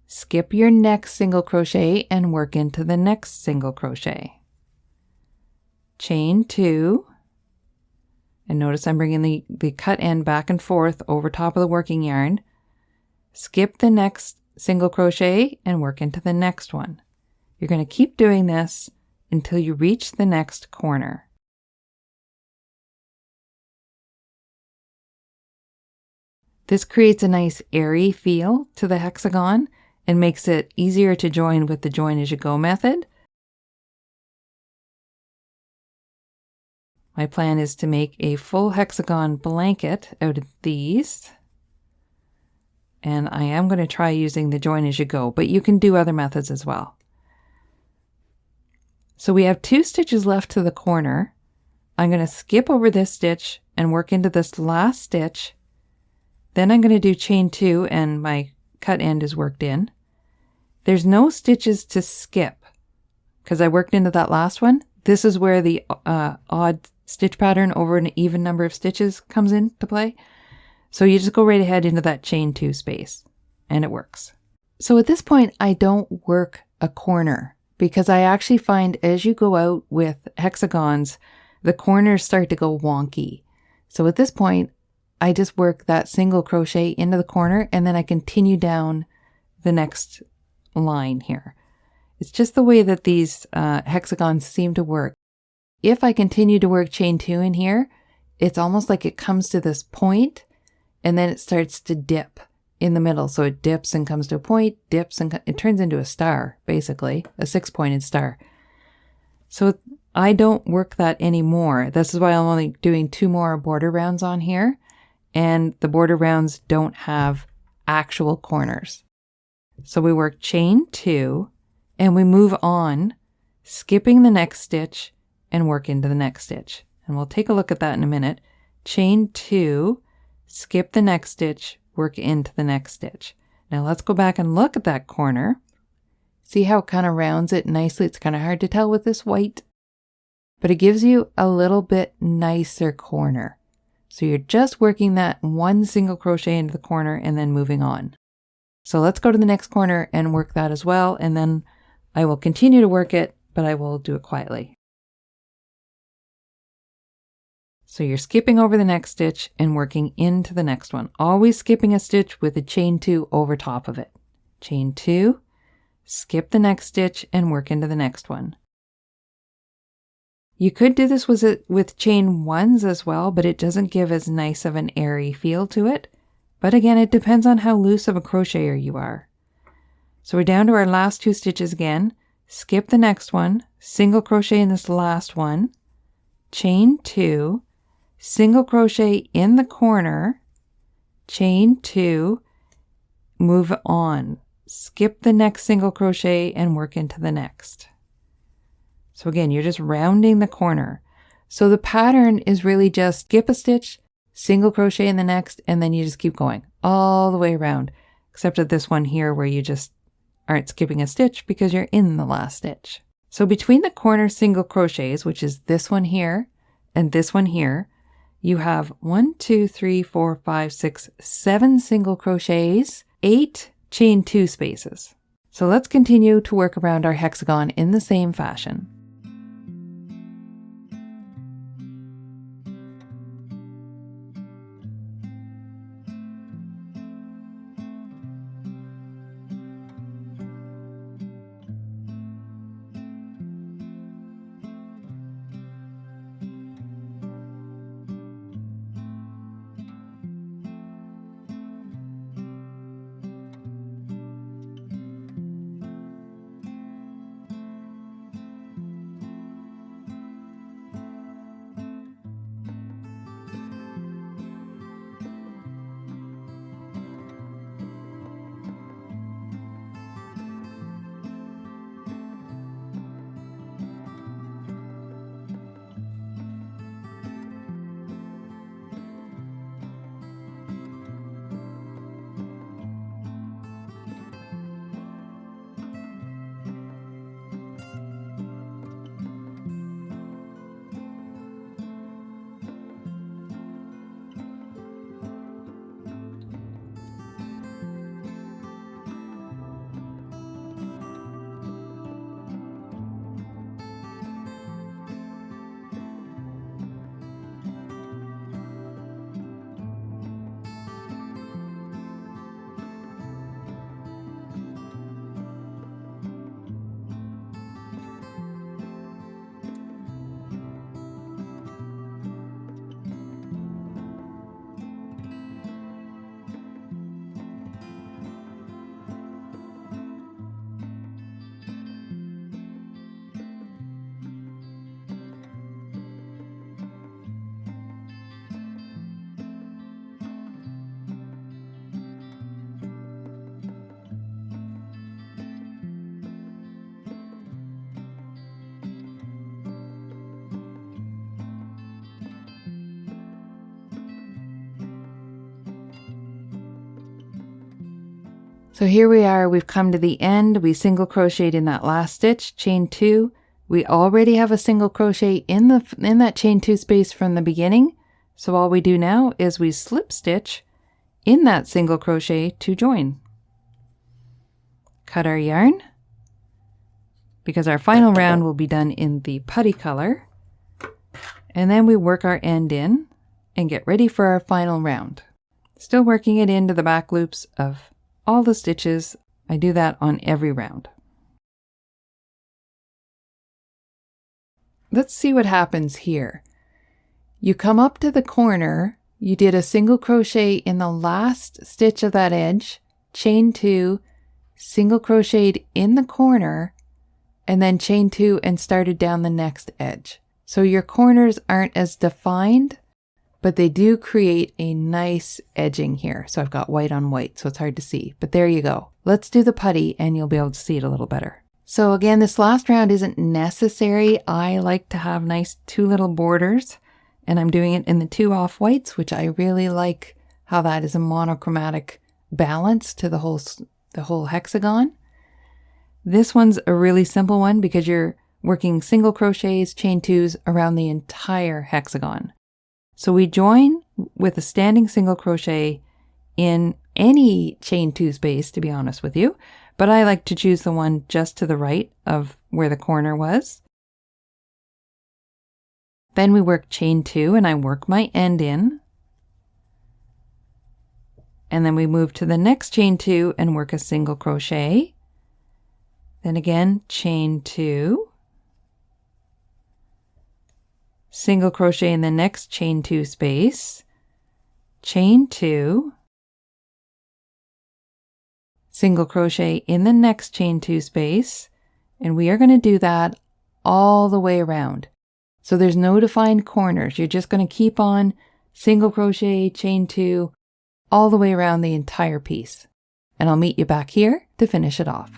skip your next single crochet and work into the next single crochet. Chain 2, and notice I'm bringing the cut end back and forth over top of the working yarn. Skip the next single crochet and work into the next one. You're going to keep doing this until you reach the next corner. This creates a nice airy feel to the hexagon and makes it easier to join with the join as you go method. My plan is to make a full hexagon blanket out of these. And I am going to try using the join as you go, but you can do other methods as well. So we have 2 stitches left to the corner. I'm going to skip over this stitch and work into this last stitch. Then I'm going to do chain 2 and my cut end is worked in. There's no stitches to skip because I worked into that last one. This is where the odd stitch pattern over an even number of stitches comes into play. So you just go right ahead into that chain 2 space and it works. So at this point, I don't work a corner because I actually find as you go out with hexagons, the corners start to go wonky. So at this point, I just work that single crochet into the corner and then I continue down the next line here. It's just the way that these hexagons seem to work. If I continue to work chain 2 in here, it's almost like it comes to this point and then it starts to dip in the middle. So it dips and comes to a point, dips, and it turns into a star, basically, a 6-pointed star. So I don't work that anymore. This is why I'm only doing 2 more border rounds on here. And the border rounds don't have actual corners. So we work chain 2 and we move on, skipping the next stitch and work into the next stitch. And we'll take a look at that in a minute. Chain 2, skip the next stitch, work into the next stitch. Now let's go back and look at that corner. See how it kind of rounds it nicely? It's kind of hard to tell with this white, but it gives you a little bit nicer corner. So you're just working that 1 single crochet into the corner and then moving on. So let's go to the next corner and work that as well. And then I will continue to work it, but I will do it quietly. So you're skipping over the next stitch and working into the next one, always skipping a stitch with a chain 2 over top of it. Chain 2, skip the next stitch and work into the next one. You could do this with chain 1s as well, but it doesn't give as nice of an airy feel to it. But again, it depends on how loose of a crocheter you are. So we're down to our last 2 stitches again. Skip the next one, single crochet in this last one, chain 2, single crochet in the corner, chain 2, move on, skip the next single crochet and work into the next. So again, you're just rounding the corner. So the pattern is really just skip a stitch, single crochet in the next, and then you just keep going all the way around, except at this one here where you just aren't skipping a stitch because you're in the last stitch. So between the corner single crochets, which is this one here and this one here, you have 1, 2, 3, 4, 5, 6, 7 single crochets, 8 chain 2 spaces. So let's continue to work around our hexagon in the same fashion. So here we are, we've come to the end. We single crocheted in that last stitch, chain 2. We already have a single crochet in that chain 2 space from the beginning. So all we do now is we slip stitch in that single crochet to join. Cut our yarn, because our final round will be done in the putty color. And then we work our end in and get ready for our final round. Still working it into the back loops of all the stitches. I do that on every round. Let's see what happens here. You come up to the corner, you did a single crochet in the last stitch of that edge, chain 2, single crocheted in the corner, and then chain 2 and started down the next edge. So your corners aren't as defined, but they do create a nice edging here. So I've got white on white, so it's hard to see, but there you go. Let's do the putty and you'll be able to see it a little better. So again, this last round isn't necessary. I like to have nice 2 little borders, and I'm doing it in the 2 off whites, which I really like how that is a monochromatic balance to the whole hexagon. This one's a really simple one because you're working single crochets, chain 2s around the entire hexagon. So we join with a standing single crochet in any chain 2 space, to be honest with you, but I like to choose the one just to the right of where the corner was. Then we work chain 2 and I work my end in. And then we move to the next chain 2 and work a single crochet. Then again, chain 2. Single crochet in the next chain 2 space. Chain 2. Single crochet in the next chain 2 space. And we are going to do that all the way around. So there's no defined corners. You're just going to keep on single crochet, chain 2, all the way around the entire piece. And I'll meet you back here to finish it off.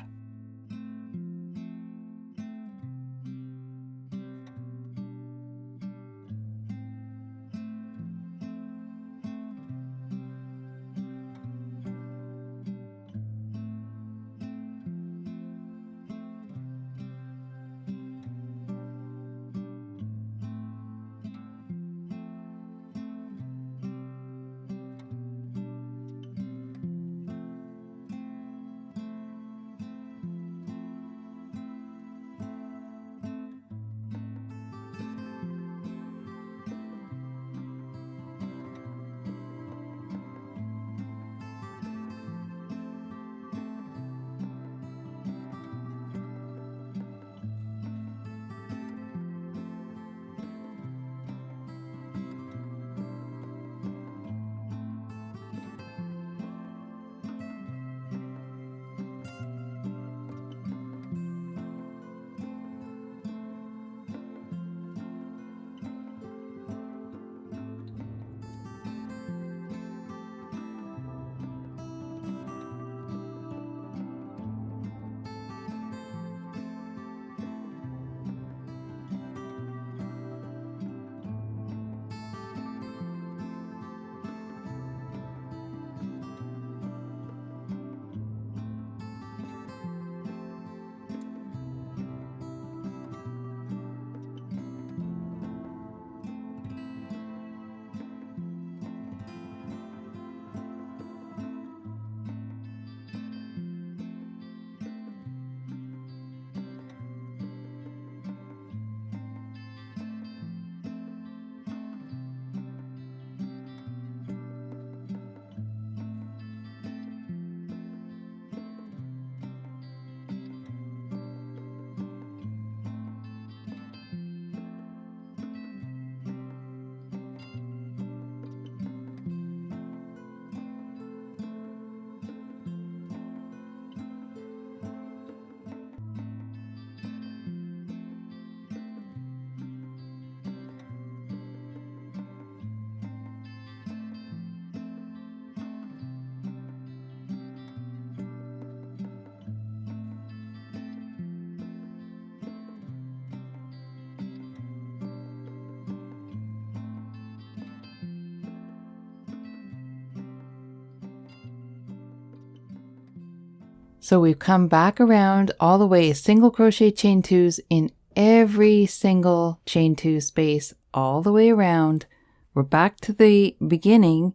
So we've come back around all the way, single crochet chain 2s in every single chain 2 space all the way around. We're back to the beginning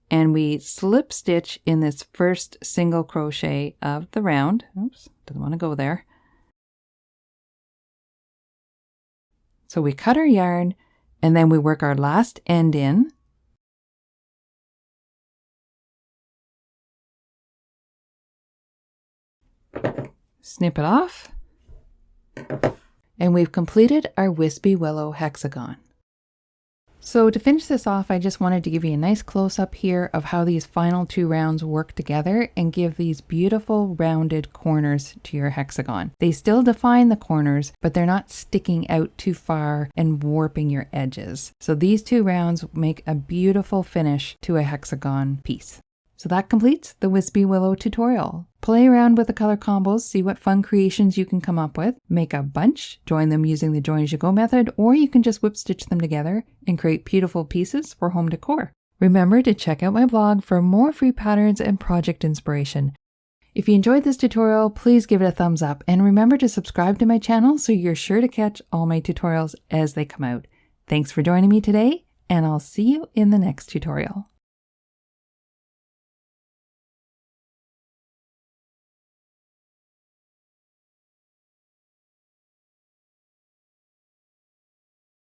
and we slip stitch in this first single crochet of the round. Oops, doesn't want to go there. So we cut our yarn and then we work our last end in. Snip it off, and we've completed our Wispy Willow hexagon. So to finish this off, I just wanted to give you a nice close-up here of how these final 2 rounds work together and give these beautiful rounded corners to your hexagon. They still define the corners, but they're not sticking out too far and warping your edges. So these 2 rounds make a beautiful finish to a hexagon piece. So that completes the Wispy Willow tutorial. Play around with the color combos, see what fun creations you can come up with. Make a bunch, join them using the join as you go method, or you can just whip stitch them together and create beautiful pieces for home decor. Remember to check out my blog for more free patterns and project inspiration. If you enjoyed this tutorial, please give it a thumbs up and remember to subscribe to my channel so you're sure to catch all my tutorials as they come out. Thanks for joining me today, and I'll see you in the next tutorial.